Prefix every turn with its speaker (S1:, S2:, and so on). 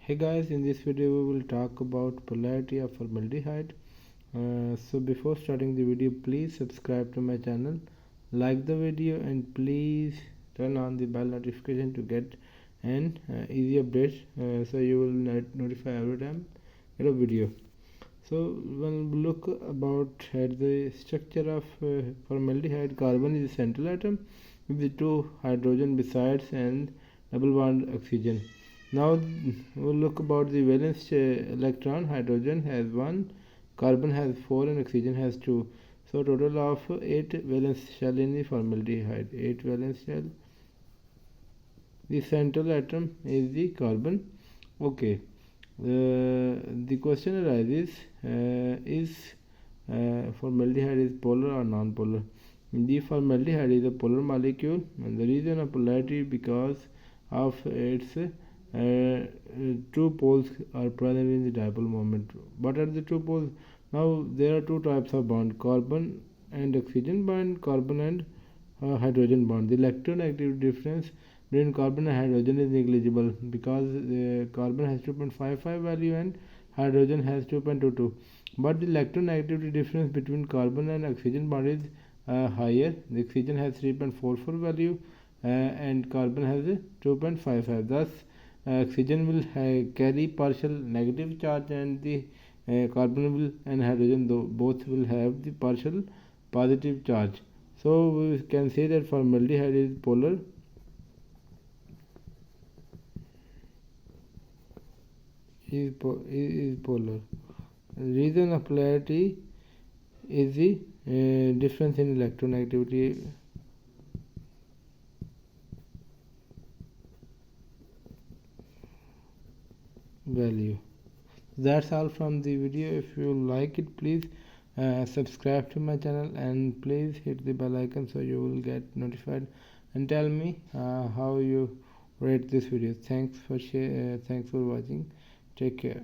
S1: Hey guys, in this video we will talk about polarity of formaldehyde. So before starting the video, please subscribe to my channel, like the video, and please turn on the bell notification to get an easy updates, so you will notify every time get a video. So when we look about at the structure of formaldehyde, carbon is the central atom with the two hydrogen besides and double bond oxygen. Now we'll look about the valence electron. Hydrogen has 1, carbon has 4, and oxygen has 2. So total of 8 valence shell in the formaldehyde. 8 valence shell. The central atom is the carbon. Okay. The question arises: is formaldehyde is polar or non-polar? The formaldehyde is a polar molecule, and the reason of polarity because of its two poles are present in the dipole moment. What are the two poles? Now there are two types of bond: carbon and oxygen bond, carbon and hydrogen bond. The electronegativity difference between carbon and hydrogen is negligible because carbon has 2.55 value and hydrogen has 2.22. But the electronegativity difference between carbon and oxygen bond is higher. The oxygen has 3.44 value and carbon has 2.55. Thus, oxygen will carry partial negative charge, and the carbon will and hydrogen both will have the partial positive charge. So we can say that formaldehyde is polar. Is polar. Reason of polarity is the difference in electronegativity value. That's all from the video. If you like it, please subscribe to my channel and please hit the bell icon so you will get notified, and tell me how you rate this video. Thanks for watching. Take care.